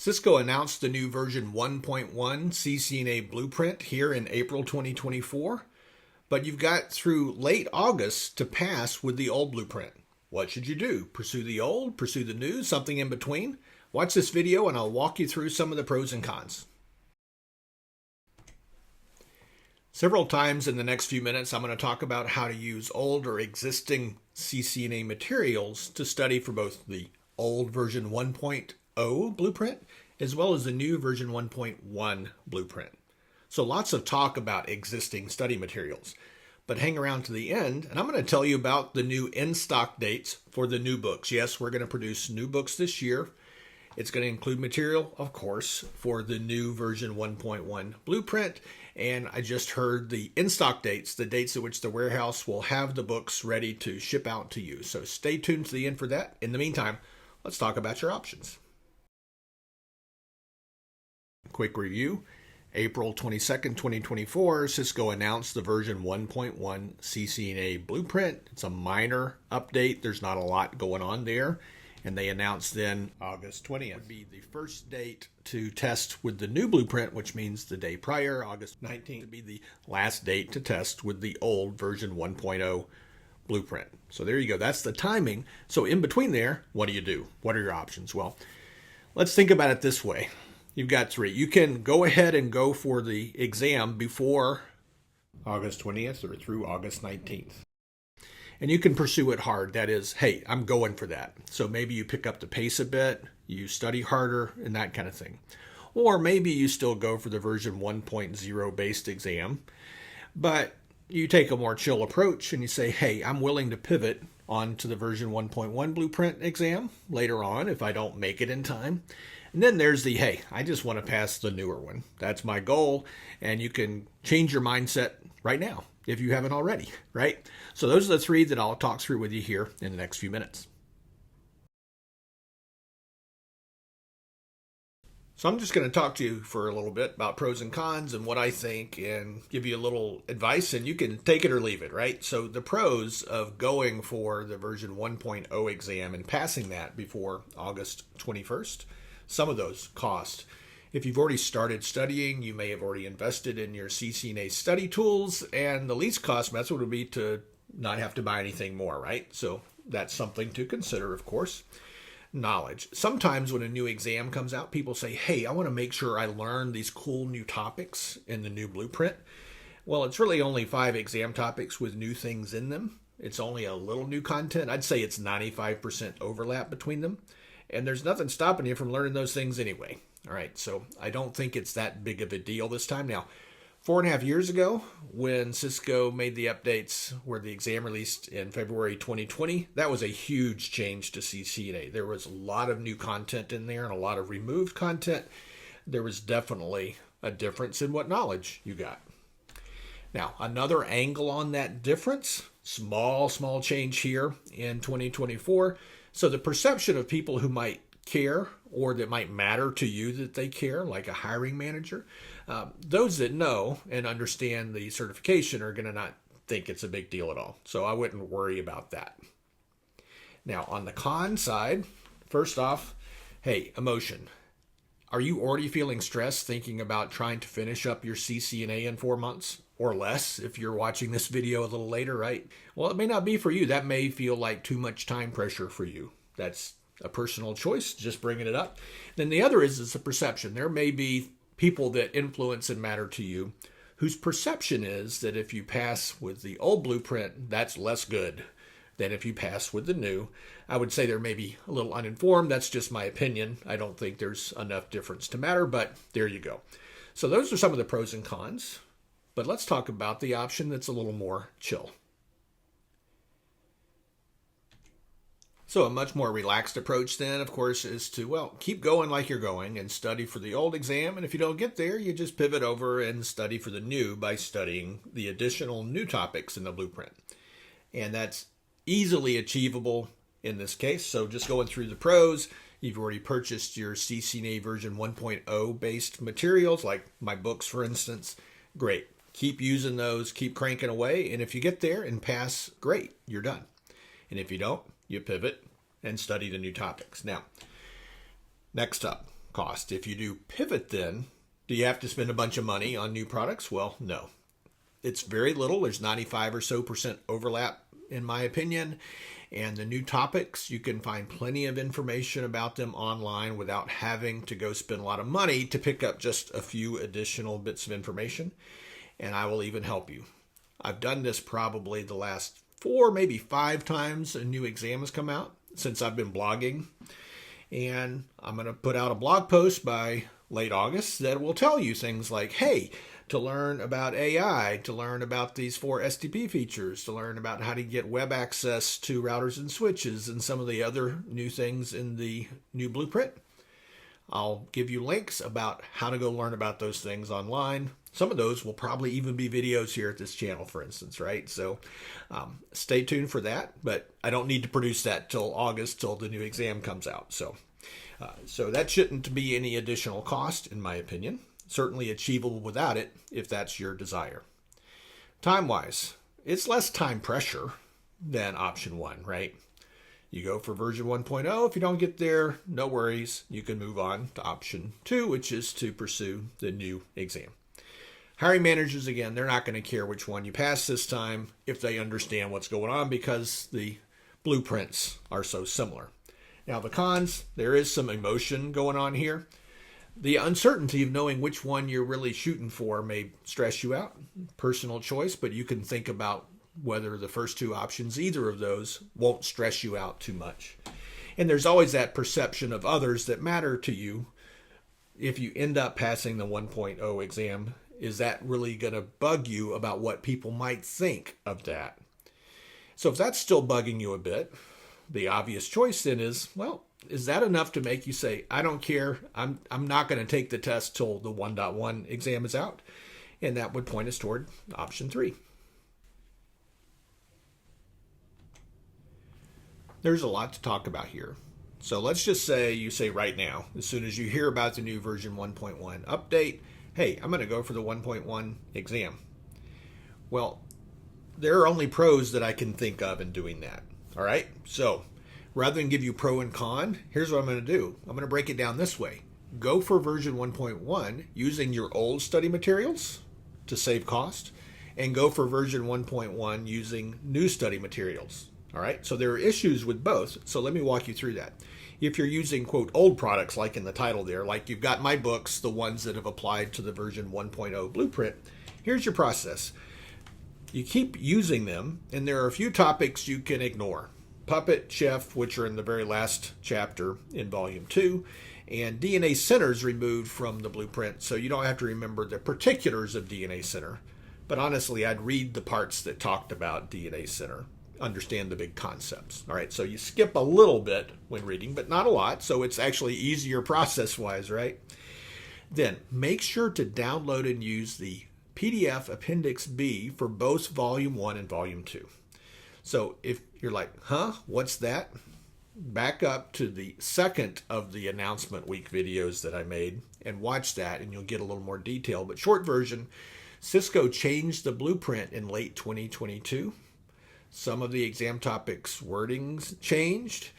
Cisco announced the new version 1.1 CCNA blueprint here in April 2024, but you've got through late August to pass with the old blueprint. What should you do? Pursue the old, pursue the new, something in between? Watch this video and I'll walk you through some of the pros and cons. Several times in the next few minutes, I'm going to talk about how to use old or existing CCNA materials to study for both the old version 1.0 blueprint as well as the new version 1.1 blueprint. So lots of talk about existing study materials. But hang around to the end, and I'm going to tell you about the new in-stock dates for the new books. Yes, we're going to produce new books this year. It's going to include material, of course, for the new version 1.1 blueprint. And I just heard the in-stock dates, the dates at which the warehouse will have the books ready to ship out to you. So stay tuned to the end for that. In the meantime, let's talk about your options. Quick review. April 22nd, 2024, Cisco announced the version 1.1 CCNA blueprint. It's a minor update. There's not a lot going on there. And they announced then August 20th would be the first date to test with the new blueprint, which means the day prior, August 19th, would be the last date to test with the old version 1.0 blueprint. So there you go. That's the timing. So in between there, what do you do? What are your options? Well, let's think about it this way. You've got three. You can go ahead and go for the exam before August 20th or through August 19th. And you can pursue it hard. That is, hey, I'm going for that. So maybe you pick up the pace a bit, you study harder, and that kind of thing. Or maybe you still go for the version 1.0 based exam, but you take a more chill approach and you say, hey, I'm willing to pivot onto the version 1.1 blueprint exam later on if I don't make it in time. And then there's the, hey, I just want to pass the newer one. That's my goal. And you can change your mindset right now if you haven't already, right? So those are the three that I'll talk through with you here in the next few minutes. So I'm just going to talk to you for a little bit about pros and cons and what I think and give you a little advice, and you can take it or leave it, right? So the pros of going for the version 1.0 exam and passing that before August 21st. Some of those cost. If you've already started studying, you may have already invested in your CCNA study tools, and the least cost method would be to not have to buy anything more, right? So that's something to consider, of course. Knowledge. Sometimes when a new exam comes out, people say, hey, I want to make sure I learn these cool new topics in the new blueprint. Well, it's really only 5 exam topics with new things in them. It's only a little new content. I'd say it's 95% overlap between them. And there's nothing stopping you from learning those things anyway. All right, so I don't think it's that big of a deal this time. Now, 4.5 years ago, when Cisco made the updates where the exam released in February 2020, that was a huge change to CCNA. There was a lot of new content in there and a lot of removed content. There was definitely a difference in what knowledge you got. Now, another angle on that difference, small change here in 2024. So the perception of people who might care or that might matter to you that they care, like a hiring manager, those that know and understand the certification are going to not think it's a big deal at all. So I wouldn't worry about that. Now, on the con side, first off, hey, emotion. Are you already feeling stressed thinking about trying to finish up your CCNA in 4 months? Or less if you're watching this video a little later, right? Well, it may not be for you. That may feel like too much time pressure for you. That's a personal choice, just bringing it up. Then the other is a perception. There may be people that influence and matter to you whose perception is that if you pass with the old blueprint, that's less good than if you pass with the new. I would say they're maybe a little uninformed. That's just my opinion. I don't think there's enough difference to matter, but there you go. So those are some of the pros and cons. But let's talk about the option that's a little more chill. So a much more relaxed approach then, of course, is to, well, keep going like you're going and study for the old exam. And if you don't get there, you just pivot over and study for the new by studying the additional new topics in the blueprint. And that's easily achievable in this case. So just going through the pros, you've already purchased your CCNA version 1.0 based materials, like my books, for instance. Great. Keep using those, keep cranking away, and if you get there and pass, great, you're done. And if you don't, you pivot and study the new topics. Now, next up, cost. If you do pivot, then do you have to spend a bunch of money on new products? Well, no. It's very little. There's 95% or so overlap, in my opinion. And the new topics, you can find plenty of information about them online without having to go spend a lot of money to pick up just a few additional bits of information. And I will even help you. I've done this probably the last 4, maybe 5 times a new exam has come out since I've been blogging. And I'm going to put out a blog post by late August that will tell you things like, hey, to learn about AI, to learn about these 4 STP features, to learn about how to get web access to routers and switches and some of the other new things in the new blueprint. I'll give you links about how to go learn about those things online. Some of those will probably even be videos here at this channel, for instance, right? So stay tuned for that, but I don't need to produce that till August, till the new exam comes out. So that shouldn't be any additional cost, in my opinion. Certainly achievable without it, if that's your desire. Time-wise, it's less time pressure than option 1, right? You go for version 1.0. If you don't get there, no worries. You can move on to option 2, which is to pursue the new exam. Hiring managers, again, they're not going to care which one you pass this time if they understand what's going on because the blueprints are so similar. Now, the cons, there is some emotion going on here. The uncertainty of knowing which one you're really shooting for may stress you out. Personal choice, but you can think about whether the first 2 options, either of those, won't stress you out too much. And there's always that perception of others that matter to you. If you end up passing the 1.0 exam, is that really going to bug you about what people might think of that? So if that's still bugging you a bit, the obvious choice then is, well, is that enough to make you say, I don't care, I'm not going to take the test till the 1.1 exam is out? And that would point us toward option 3. There's a lot to talk about here. So let's just say you say right now, as soon as you hear about the new version 1.1 update, hey, I'm going to go for the 1.1 exam. Well, there are only pros that I can think of in doing that. All right? So rather than give you pro and con, here's what I'm going to do. I'm going to break it down this way. Go for version 1.1 using your old study materials to save cost, and go for version 1.1 using new study materials. All right, so there are issues with both, so let me walk you through that. If you're using, quote, old products, like in the title there, like you've got my books, the ones that have applied to the version 1.0 blueprint, here's your process. You keep using them, and there are a few topics you can ignore. Puppet, Chef, which are in the very last chapter in Volume 2, and DNA Center's removed from the blueprint, so you don't have to remember the particulars of DNA Center. But honestly, I'd read the parts that talked about DNA Center, understand the big concepts. All right, so you skip a little bit when reading, but not a lot, so it's actually easier process-wise, right? Then make sure to download and use the PDF Appendix B for both Volume 1 and Volume 2. So if you're like, what's that? Back up to the second of the announcement week videos that I made and watch that, and you'll get a little more detail. But short version, Cisco changed the blueprint in late 2022. Some of the exam topics wordings changed.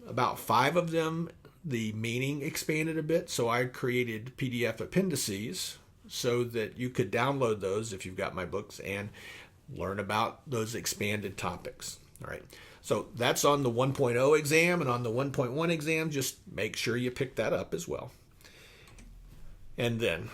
About 5 of them, the meaning expanded a bit. So I created PDF appendices so that you could download those if you've got my books and learn about those expanded topics. All right. So that's on the 1.0 exam, and on the 1.1 exam, just make sure you pick that up as well. And then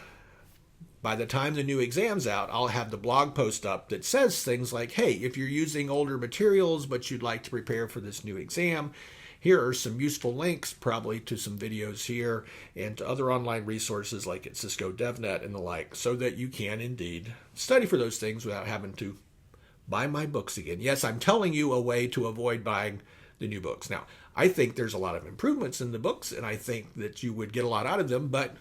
by the time the new exam's out, I'll have the blog post up that says things like, hey, if you're using older materials but you'd like to prepare for this new exam, here are some useful links, probably to some videos here and to other online resources like at Cisco DevNet and the like, so that you can indeed study for those things without having to buy my books again. Yes, I'm telling you a way to avoid buying the new books. Now, I think there's a lot of improvements in the books, and I think that you would get a lot out of them, but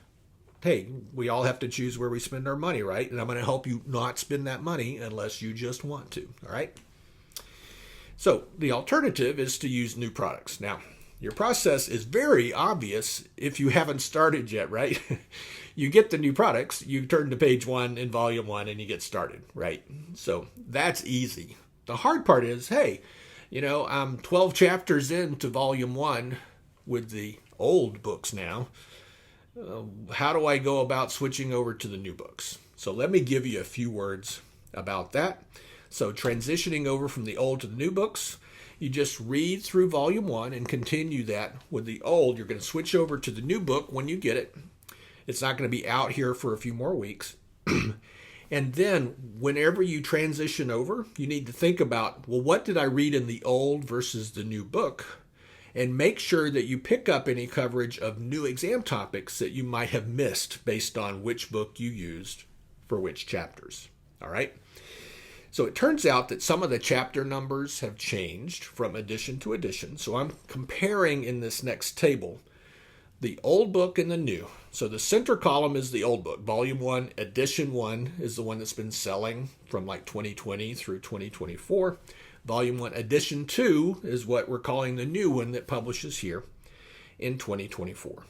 hey, we all have to choose where we spend our money, right? And I'm going to help you not spend that money unless you just want to, all right? So the alternative is to use new products. Now, your process is very obvious if you haven't started yet, right? You get the new products, you turn to page 1 in volume 1, and you get started, right? So that's easy. The hard part is, hey, I'm 12 chapters into volume 1 with the old books now, How do I go about switching over to the new books? So let me give you a few words about that. So transitioning over from the old to the new books, you just read through volume 1 and continue that with the old. You're going to switch over to the new book when you get it. It's not going to be out here for a few more weeks. And then whenever you transition over, you need to think about, well, what did I read in the old versus the new book? And make sure that you pick up any coverage of new exam topics that you might have missed based on which book you used for which chapters. All right? So it turns out that some of the chapter numbers have changed from edition to edition. So I'm comparing in this next table the old book and the new. So the center column is the old book. Volume 1, edition 1 is the one that's been selling from like 2020 through 2024. Volume 1, edition 2 is what we're calling the new one that publishes here in 2024.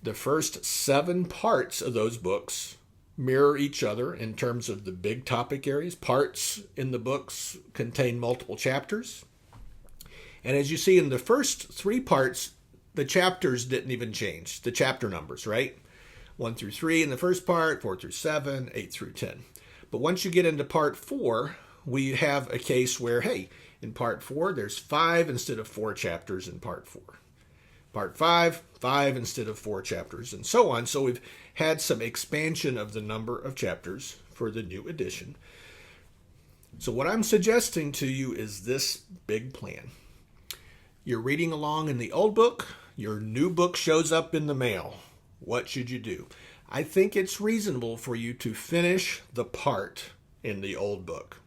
The first 7 parts of those books mirror each other in terms of the big topic areas. Parts in the books contain multiple chapters. And as you see in the first 3 parts, the chapters didn't even change, the chapter numbers, right? 1 through 3 in the first part, 4 through 7, 8 through 10. But once you get into part 4, we have a case where, hey, in part 4, there's 5 instead of 4 chapters in part 4. Part 5, 5 instead of 4 chapters, and so on. So we've had some expansion of the number of chapters for the new edition. So what I'm suggesting to you is this big plan. You're reading along in the old book. Your new book shows up in the mail. What should you do? I think it's reasonable for you to finish the part in the old book.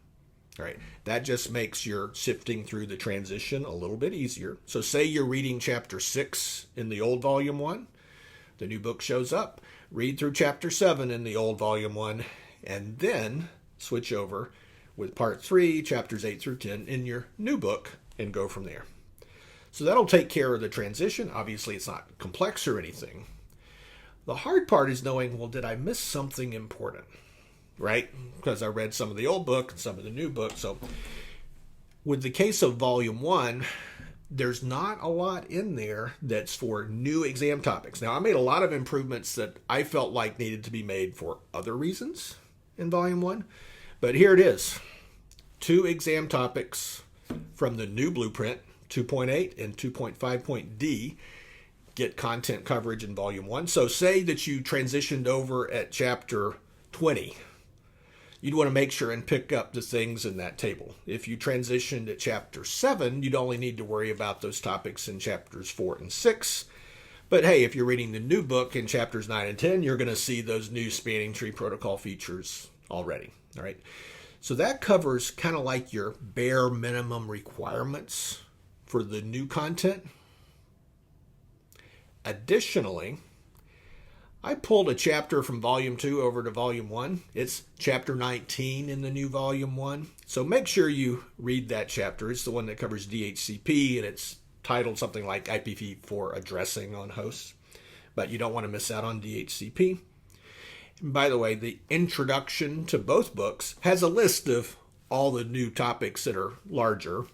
All right, that just makes your sifting through the transition a little bit easier. So say you're reading chapter 6 in the old volume 1. The new book shows up. Read through chapter 7 in the old volume 1, and then switch over with part 3, chapters 8 through 10 in your new book, and go from there. So that'll take care of the transition. Obviously, it's not complex or anything. The hard part is knowing, well, did I miss something important? Right? Because I read some of the old book and some of the new book. So with the case of volume 1, there's not a lot in there that's for new exam topics. Now, I made a lot of improvements that I felt like needed to be made for other reasons in volume 1. But here it is. 2 exam topics from the new blueprint, 2.8 and 2.5.D, get content coverage in volume 1. So say that you transitioned over at chapter 20. You'd want to make sure and pick up the things in that table. If you transitioned at chapter 7, you'd only need to worry about those topics in chapters 4 and 6. But hey, if you're reading the new book in chapters 9 and 10, you're going to see those new spanning tree protocol features already. All right. So that covers kind of like your bare minimum requirements for the new content. Additionally, I pulled a chapter from volume 2 over to volume 1. It's chapter 19 in the new volume 1. So make sure you read that chapter. It's the one that covers DHCP, and it's titled something like IPv4 addressing on hosts. But you don't want to miss out on DHCP. And by the way, the introduction to both books has a list of all the new topics that are larger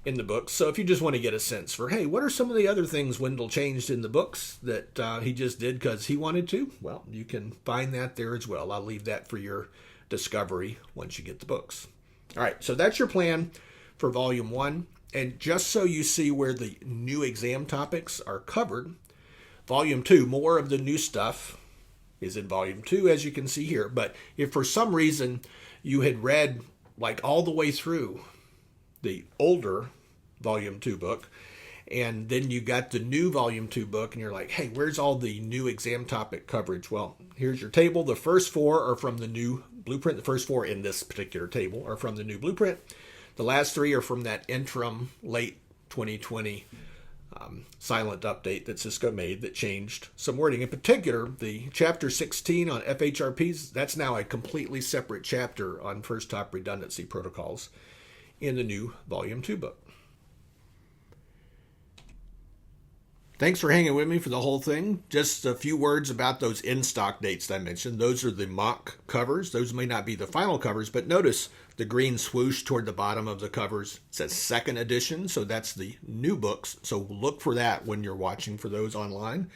in the books. So if you just want to get a sense for, hey, what are some of the other things Wendell changed in the books that he just did because he wanted to? Well, you can find that there as well. I'll leave that for your discovery once you get the books. All right, so that's your plan for volume 1. And just so you see where the new exam topics are covered, volume 2, more of the new stuff is in volume 2, as you can see here. But if for some reason you had read like all the way through the older volume 2 book, and then you got the new volume 2 book, and you're like, hey, where's all the new exam topic coverage? Well, here's your table. The first 4 are from the new blueprint. The first 4 in this particular table are from the new blueprint. The last 3 are from that interim late 2020 silent update that Cisco made that changed some wording. In particular, the chapter 16 on FHRPs, that's now a completely separate chapter on first hop redundancy protocols in the new volume 2 book. Thanks for hanging with me for the whole thing. Just a few words about those in-stock dates that I mentioned. Those are the mock covers. Those may not be the final covers, but notice the green swoosh toward the bottom of the covers. It says second edition, so that's the new books. So look for that when you're watching for those online.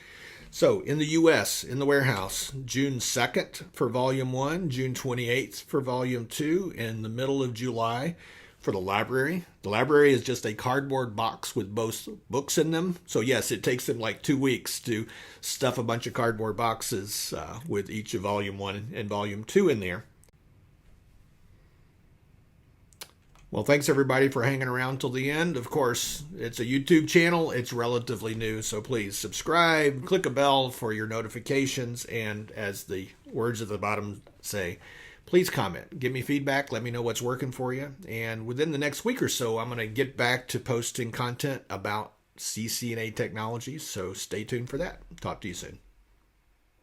So in the US, in the warehouse, June 2nd for Volume 1, June 28th for Volume 2, in the middle of July for the library. The library is just a cardboard box with both books in them. So yes, it takes them like 2 weeks to stuff a bunch of cardboard boxes with each of Volume 1 and Volume 2 in there. Well, thanks everybody for hanging around till the end. Of course, it's a YouTube channel. It's relatively new, so please subscribe, click a bell for your notifications, and as the words at the bottom say, please comment. Give me feedback. Let me know what's working for you. And within the next week or so, I'm going to get back to posting content about CCNA technologies, so stay tuned for that. Talk to you soon.